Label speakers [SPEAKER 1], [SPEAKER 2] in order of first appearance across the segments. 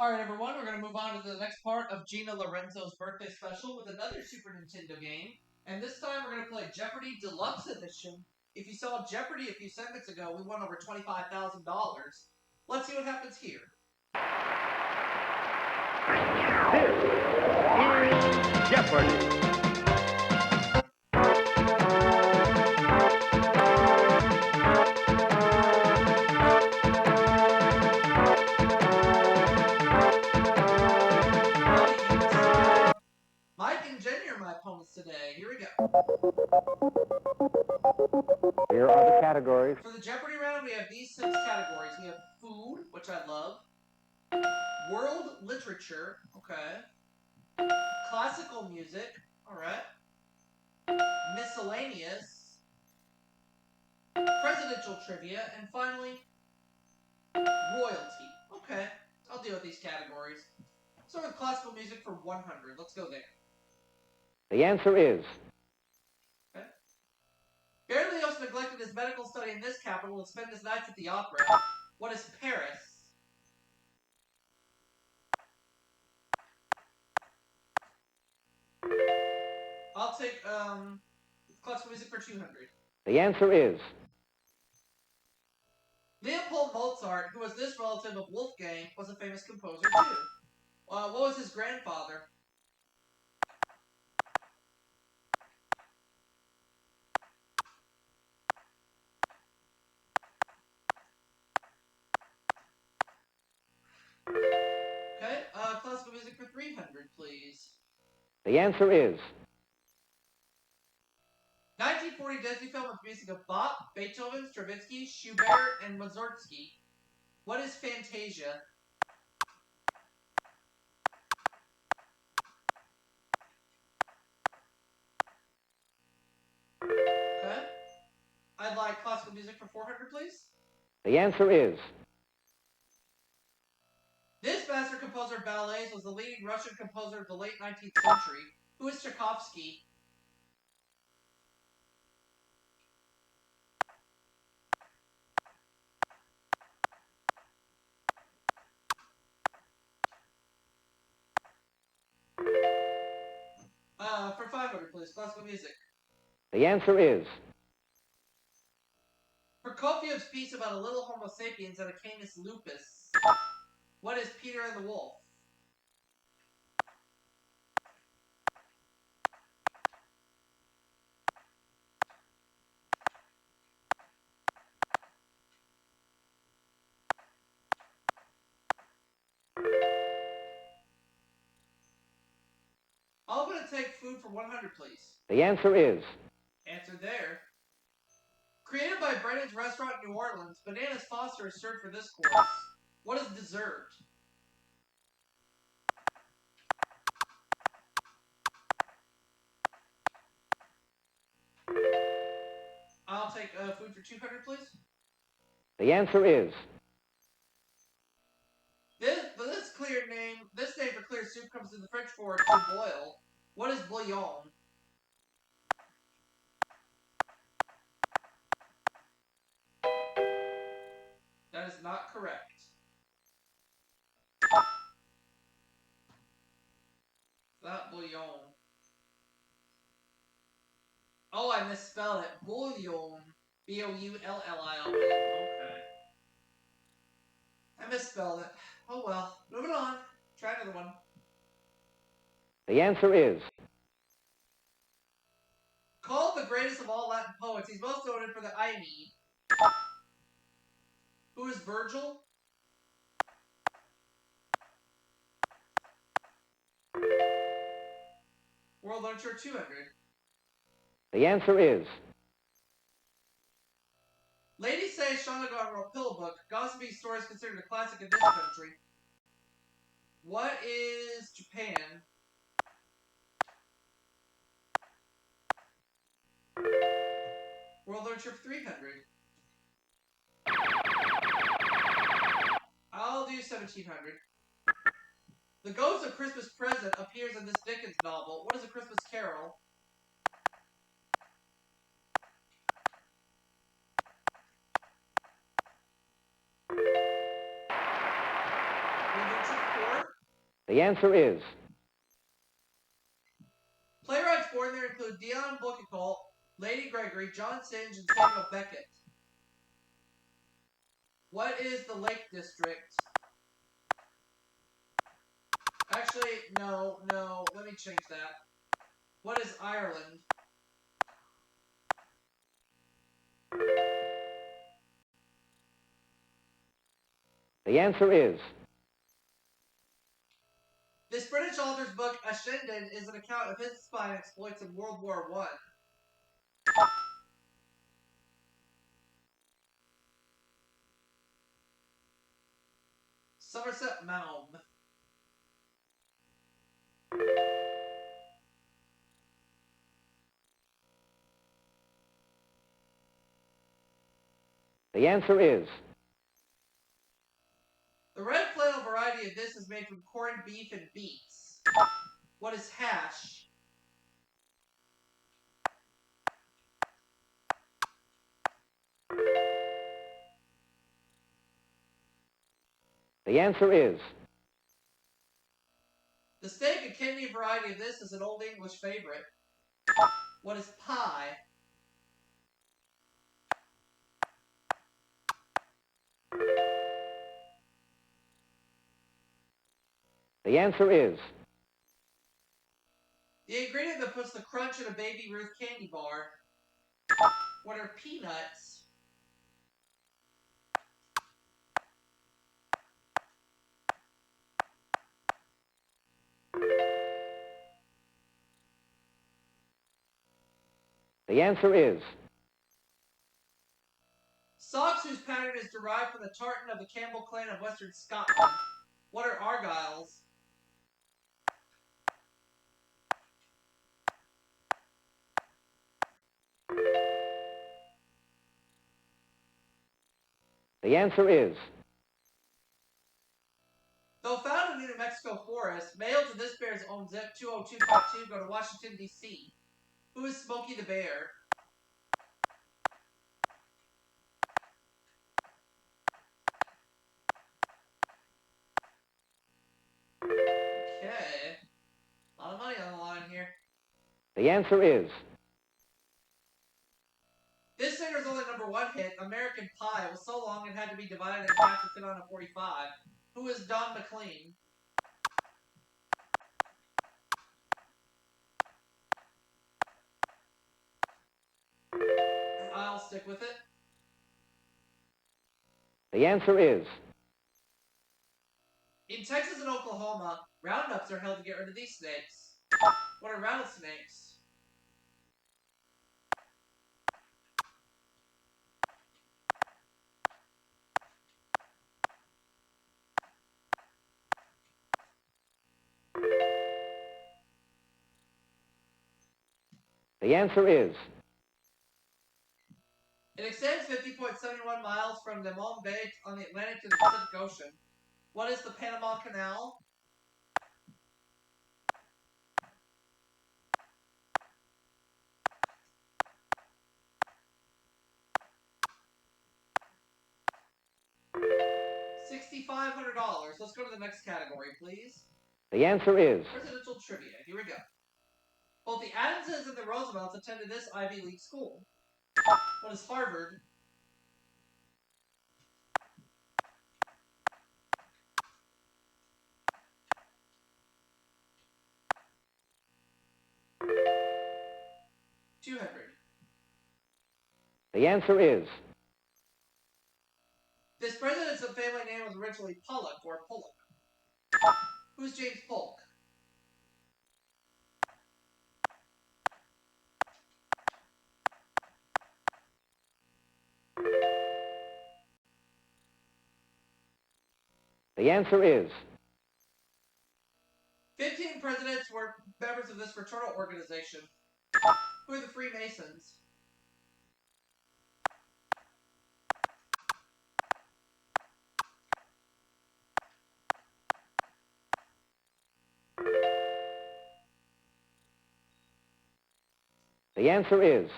[SPEAKER 1] Alright, everyone, we're going to move on to the next part of Geena Lorenzo's birthday special with another Super Nintendo game. And this time we're going to play Jeopardy Deluxe Edition. If you saw Jeopardy a few segments ago, we won over $25,000. Let's see what happens here.
[SPEAKER 2] This is Jeopardy!
[SPEAKER 1] Mike and Jenny are my opponents today. Here we go.
[SPEAKER 2] Here are the categories.
[SPEAKER 1] For the Jeopardy round, we have these 6 categories. We have food, which I love. World literature, okay. Classical music, alright. Miscellaneous. Presidential trivia, and finally, royalty. Okay, I'll deal with these categories. Start with classical music for 100. Let's go there.
[SPEAKER 2] The answer is...
[SPEAKER 1] Okay. Berlioz neglected his medical study in this capital and spent his nights at the opera. What is Paris? I'll take classical music for 200.
[SPEAKER 2] The answer is...
[SPEAKER 1] Leopold Mozart, who was this relative of Wolfgang, was a famous composer too. What was his grandfather? Okay, classical music for 300, please.
[SPEAKER 2] The answer is...
[SPEAKER 1] 1940 Disney film with music of Bach, Beethoven, Stravinsky, Schubert, and Mussorgsky. What is Fantasia? Okay. I'd like classical music for 400, please.
[SPEAKER 2] The answer is...
[SPEAKER 1] This master composer of ballets was the leading Russian composer of the late 19th century. Who is Tchaikovsky? For 500, please. Classical music.
[SPEAKER 2] The answer is...
[SPEAKER 1] Prokofiev's piece about a little Homo sapiens and a Canis lupus. What is Peter and the Wolf? I'm going to take food for 100, please.
[SPEAKER 2] The answer is...
[SPEAKER 1] Answer there. Created by Brennan's Restaurant in New Orleans, Bananas Foster is served for this course. What is dessert? I'll take food for 200, please.
[SPEAKER 2] The answer is...
[SPEAKER 1] This name for clear soup comes in the French for to boil. What is bouillon? That is not correct. It's not bouillon. Oh, I misspelled it. Bouillon. B-O-U-L-L-I-O-N. Okay. I misspelled it. Oh well. Moving on. Try another one.
[SPEAKER 2] The answer is...
[SPEAKER 1] Called the greatest of all Latin poets, he's most noted for the Aeneid. Who is Virgil? World Literature 200.
[SPEAKER 2] The answer is...
[SPEAKER 1] Ladies say Shanagon wrote Pillow Book. Gossipy story is considered a classic in this country. What is Japan? World Literature 300. I'll do 1700. The Ghost of Christmas Present appears in this Dickens novel. What is A Christmas Carol? World Literature 4.
[SPEAKER 2] The answer is.
[SPEAKER 1] Playwrights born there include Dion Boucicault, Lady Gregory, John Synge, and Samuel Beckett. What is the Lake District? Actually, no, let me change that. What is Ireland?
[SPEAKER 2] The answer is.
[SPEAKER 1] This British author's book, Ascendant, is an account of his spying exploits in World War I. Somerset Maugham.
[SPEAKER 2] The answer is.
[SPEAKER 1] The red flannel variety of this is made from corned beef and beets. What is hash?
[SPEAKER 2] The answer is.
[SPEAKER 1] The steak and kidney variety of this is an Old English favorite. What is pie?
[SPEAKER 2] The answer is.
[SPEAKER 1] The ingredient that puts the crunch in a Baby Ruth candy bar. What are peanuts?
[SPEAKER 2] The answer is.
[SPEAKER 1] Socks whose pattern is derived from the tartan of the Campbell clan of Western Scotland. What are argyles?
[SPEAKER 2] The answer is.
[SPEAKER 1] Though found in the New Mexico forest, males of this bear's own zip 20252 go to Washington, D.C. Who is Smokey the Bear? Okay. A lot of money on the line here.
[SPEAKER 2] The answer is.
[SPEAKER 1] This singer's only #1 hit, American Pie, was so long it had to be divided in half to fit on a 45. Who is Don McLean? I'll stick with it.
[SPEAKER 2] The answer is.
[SPEAKER 1] In Texas and Oklahoma, roundups are held to get rid of these snakes. What are rattlesnakes?
[SPEAKER 2] The answer is.
[SPEAKER 1] It extends 50.71 miles from the Mon Bay on the Atlantic to the Pacific Ocean. What is the Panama Canal? $6,500. Let's go to the next category, please.
[SPEAKER 2] The answer is.
[SPEAKER 1] Presidential trivia. Here we go. Both the Adamses and the Roosevelts attended this Ivy League school. What is Harvard? $200.
[SPEAKER 2] The answer is.
[SPEAKER 1] This president's family name was originally Pollock or Pollock. Who's James Polk?
[SPEAKER 2] The answer is.
[SPEAKER 1] 15 presidents were members of this fraternal organization. Who are the Freemasons?
[SPEAKER 2] The answer is.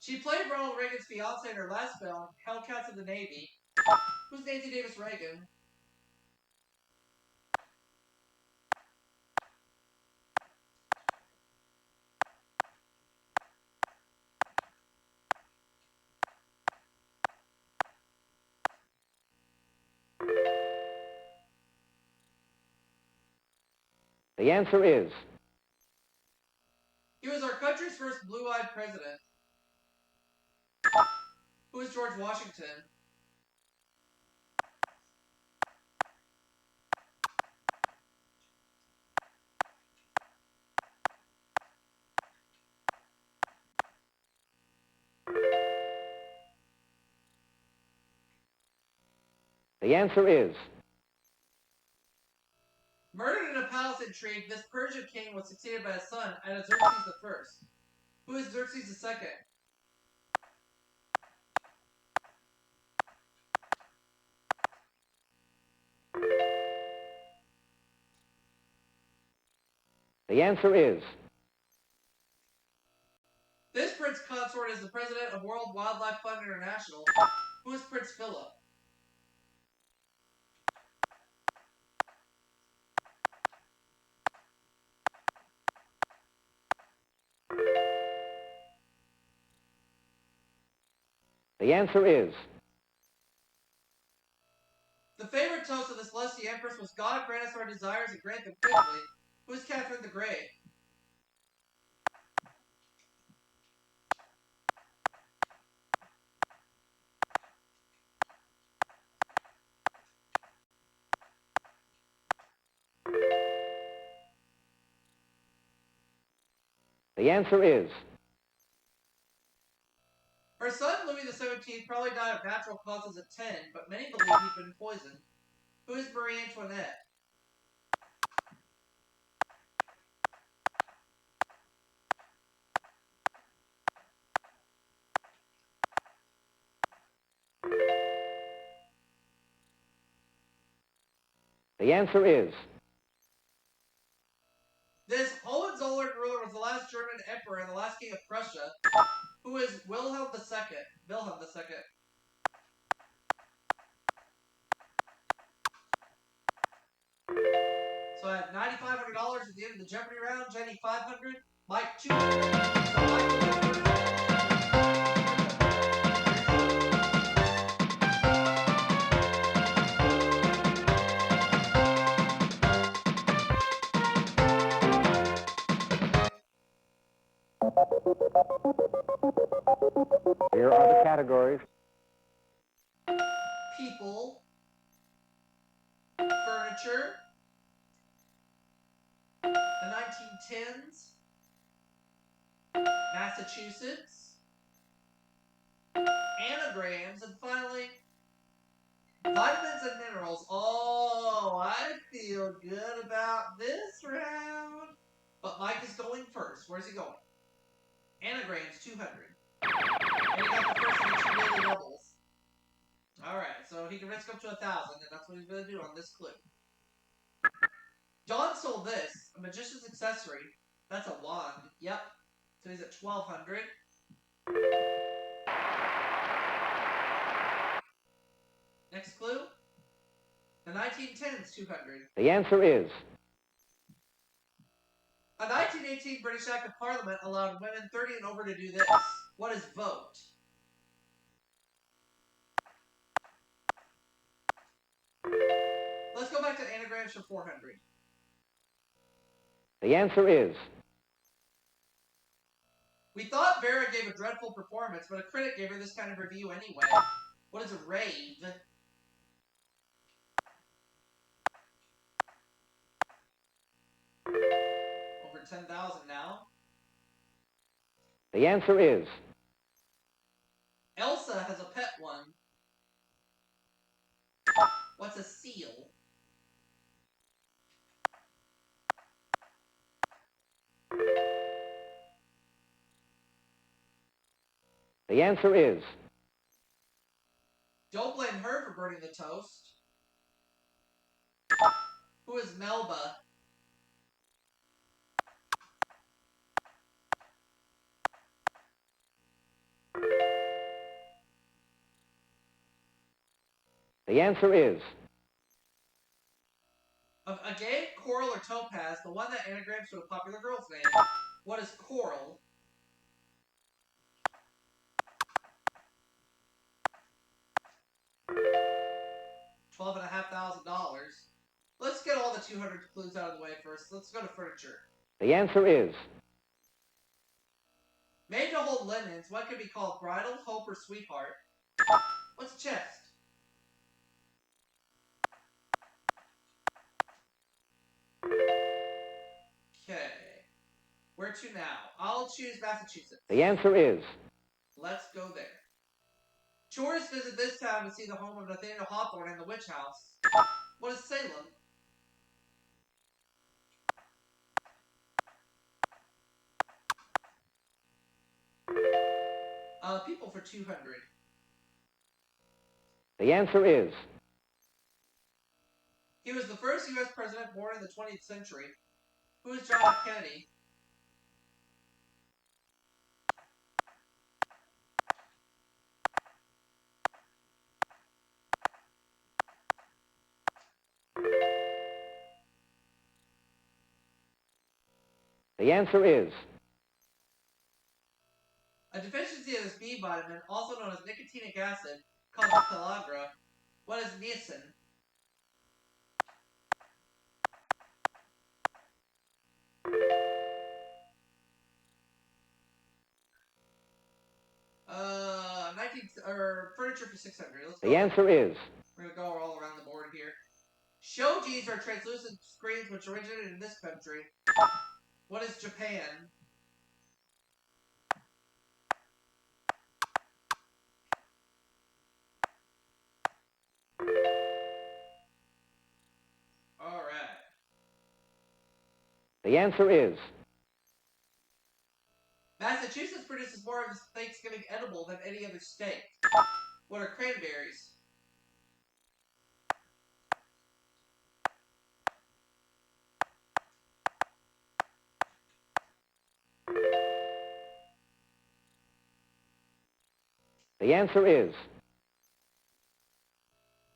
[SPEAKER 1] She played Ronald Reagan's fiancée in her last film, Hellcats of the Navy. Who's Nancy Davis Reagan?
[SPEAKER 2] The answer is.
[SPEAKER 1] He was our country's first blue-eyed president. Who is George Washington?
[SPEAKER 2] The answer is.
[SPEAKER 1] Murdered in a palace intrigue, this Persian king was succeeded by his son, Xerxes I. Who is Xerxes II?
[SPEAKER 2] The answer is.
[SPEAKER 1] This prince consort is the president of World Wildlife Fund International. Who is Prince Philip?
[SPEAKER 2] The answer is.
[SPEAKER 1] The favorite toast of the Celestial Empress was God grant us our desires and grant them quickly. Who is Catherine the Great?
[SPEAKER 2] The answer is.
[SPEAKER 1] Her son, Louis XVII, probably died of natural causes at 10, but many believe he'd been poisoned. Who is Marie Antoinette?
[SPEAKER 2] The answer is.
[SPEAKER 1] This Hohenzollern ruler was the last German emperor and the last king of Prussia. Who is Wilhelm II? Wilhelm II. So I have $9,500 at the end of the Jeopardy round. Jenny, 500. Mike, 200. So Mike will go first.
[SPEAKER 2] Here are the categories.
[SPEAKER 1] People, furniture, the 1910s, Massachusetts, anagrams, and finally, vitamins and minerals. Oh, I feel good about this round. But Mike is going first. Where's he going? Anagrams, 200. And he got the first of the 2 daily doubles. Alright, so he can risk up to 1,000, and that's what he's going to do on this clue. John sold this, a magician's accessory. That's a wand. Yep. So he's at 1,200. Next clue. The 1910s, 200.
[SPEAKER 2] The answer is.
[SPEAKER 1] A 1918 British Act of Parliament allowed women 30 and over to do this. What is vote? Let's go back to anagrams for 400.
[SPEAKER 2] The answer is.
[SPEAKER 1] We thought Vera gave a dreadful performance, but a critic gave her this kind of review anyway. What is a rave? Over 10,000 now.
[SPEAKER 2] The answer is.
[SPEAKER 1] Elsa has a pet one. What's a seal?
[SPEAKER 2] The answer is.
[SPEAKER 1] Don't blame her for burning the toast. Who is Melba?
[SPEAKER 2] The answer is.
[SPEAKER 1] Of agate, coral, or topaz, the one that anagrams to a popular girl's name. What is coral? $12,500. Let's get all the the 200 clues out of the way first. Let's go to furniture.
[SPEAKER 2] The answer is
[SPEAKER 1] Made to hold linens, what could be called bridal, hope, or sweetheart? What's chest? Okay. Where to now? I'll choose Massachusetts.
[SPEAKER 2] the answer is
[SPEAKER 1] Let's go there. Tourists visit this town to see the home of Nathaniel Hawthorne and the witch house. What is Salem? People for 200.
[SPEAKER 2] the answer is
[SPEAKER 1] He was the first U.S. president born in the 20th century. Who is John F. Kennedy?
[SPEAKER 2] the answer is
[SPEAKER 1] A deficiency of this B vitamin, also known as nicotinic acid, causes pellagra. What is niacin? Furniture for 600. Let's go.
[SPEAKER 2] the answer is
[SPEAKER 1] We're gonna go all around the board here. Shojis are translucent screens which originated in this country. What is Japan? Alright.
[SPEAKER 2] the answer is
[SPEAKER 1] Massachusetts produces more of this Thanksgiving edible than any other state. What are cranberries?
[SPEAKER 2] the answer is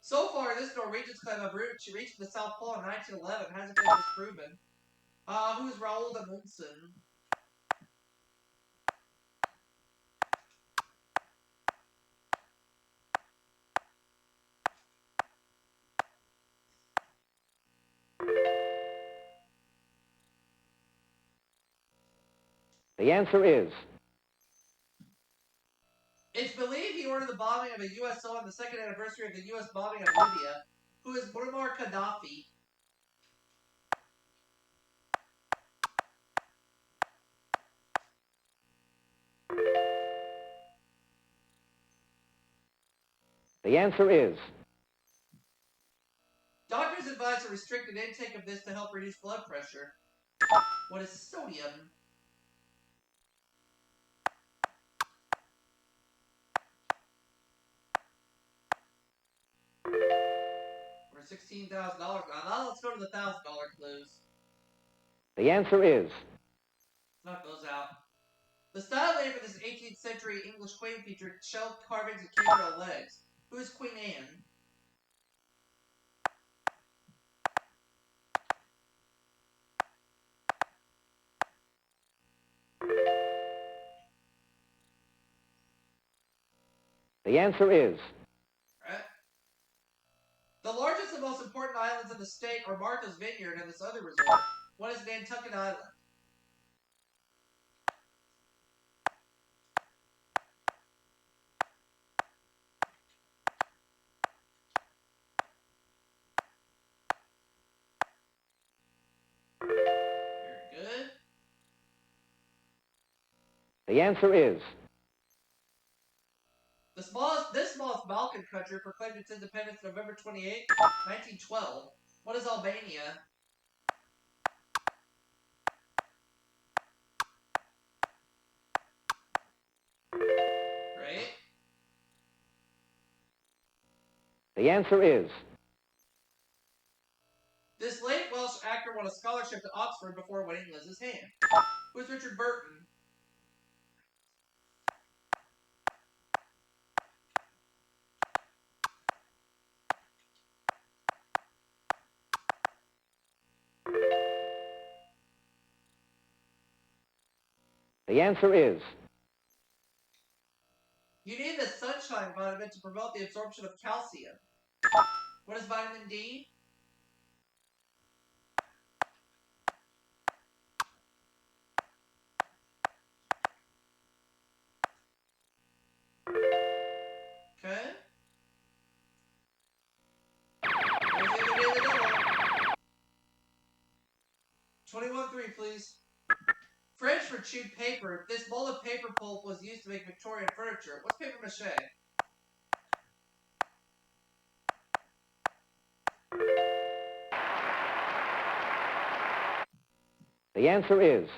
[SPEAKER 1] So far, this Norwegian's claim of reached the South Pole in 1911 hasn't been disproven. Who's Raoul Amundsen?
[SPEAKER 2] the answer is
[SPEAKER 1] It's believed he ordered the bombing of a USO on the second anniversary of the US bombing of Libya. Who is Muammar Gaddafi?
[SPEAKER 2] the answer is
[SPEAKER 1] Doctors advise a restricted intake of this to help reduce blood pressure. What is sodium? We're $16,000 now. Let's go to the $1,000 clues.
[SPEAKER 2] the answer is
[SPEAKER 1] Knock those out. The style name of this 18th century English queen featured shell carvings and kangaroo legs. Who is Queen Anne?
[SPEAKER 2] the answer is
[SPEAKER 1] Right. The largest and most important islands in the state are Martha's Vineyard and this other resort. What is Nantucket Island? Very good.
[SPEAKER 2] the answer is
[SPEAKER 1] This smallest Balkan country proclaimed its independence November 28, 1912. What is Albania? Right?
[SPEAKER 2] the answer is
[SPEAKER 1] This late Welsh actor won a scholarship to Oxford before winning Liz's hand. Who's Richard Burton?
[SPEAKER 2] the answer is
[SPEAKER 1] You need the sunshine vitamin to promote the absorption of calcium. What is vitamin D? please. French for chewed paper. This molded paper pulp was used to make Victorian furniture. What's paper mache?
[SPEAKER 2] The answer is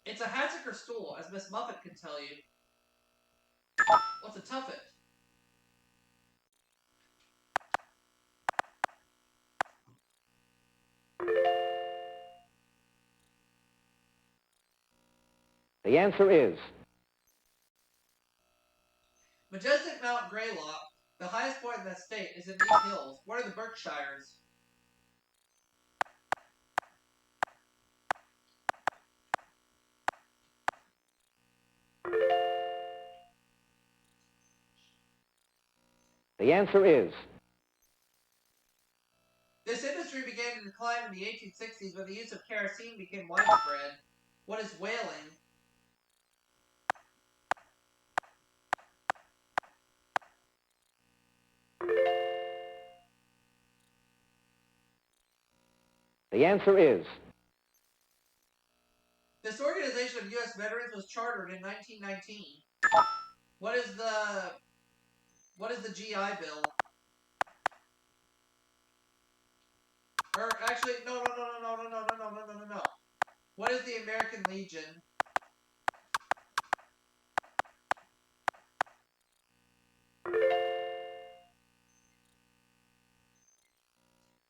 [SPEAKER 1] It's a hassock or stool, as Miss Muffet can tell you. What's a tuffet?
[SPEAKER 2] the answer is
[SPEAKER 1] Majestic Mount Greylock, the highest point in that state, is in these hills. What are the Berkshires?
[SPEAKER 2] the answer is
[SPEAKER 1] This industry began to decline in the 1860s when the use of kerosene became widespread. What is whaling?
[SPEAKER 2] the answer is
[SPEAKER 1] This organization of U.S. veterans was chartered in 1919. What is the GI Bill? Or actually, no. What is the American Legion?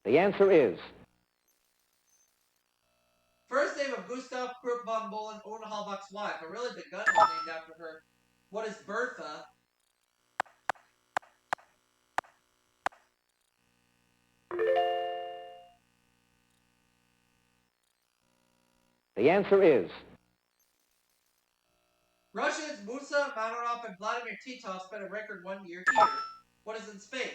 [SPEAKER 2] the answer is
[SPEAKER 1] First name of Gustav Krupp von Bohlen Odenhalbach's wife. A really big gun was named after her. What is Bertha?
[SPEAKER 2] the answer is
[SPEAKER 1] Russians Musa Manarov and Vladimir Titov spent a record 1 year here. What is in space?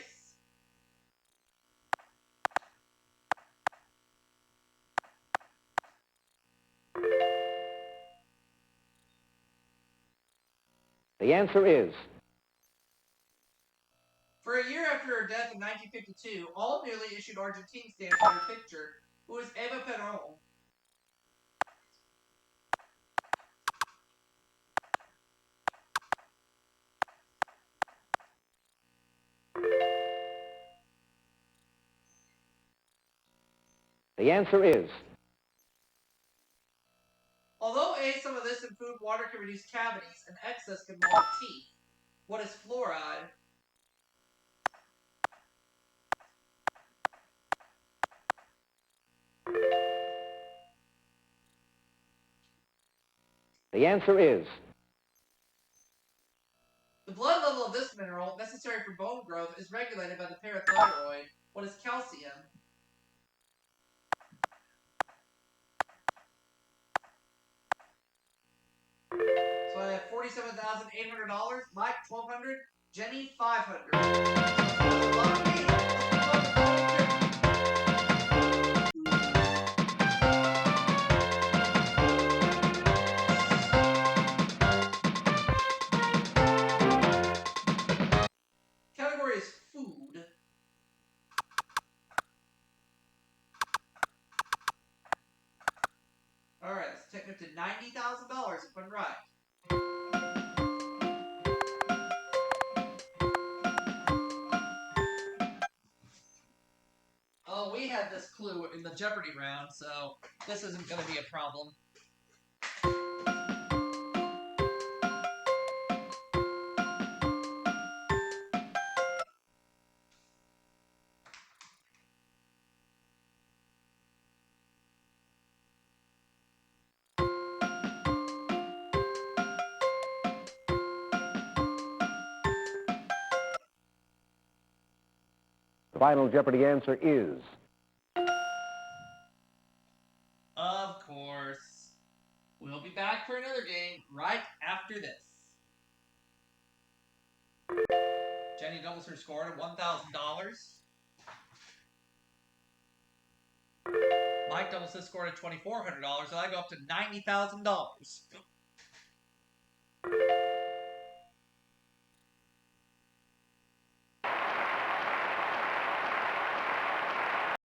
[SPEAKER 2] the answer is
[SPEAKER 1] For a year after her death in 1952, all newly issued Argentine stamps had her picture. Who is Eva Perón?
[SPEAKER 2] the answer is
[SPEAKER 1] Although A, some of this in food and water can reduce cavities, and excess can maul teeth. What is fluoride?
[SPEAKER 2] the answer is
[SPEAKER 1] The blood level of this mineral, necessary for bone growth, is regulated by the parathyroid. What is calcium? So I have $47,800. Mike, $1,200. Jenny, $500. Category is food. Alright, let's take it to $90,000 if I'm right. Oh, we had this clue in the Jeopardy round, so this isn't going to be a problem.
[SPEAKER 2] the final Jeopardy answer is
[SPEAKER 1] Of course. We'll be back for another game right after this. Jenny doubles her score to $1,000. Mike doubles his score to $2,400, and I go up to $90,000.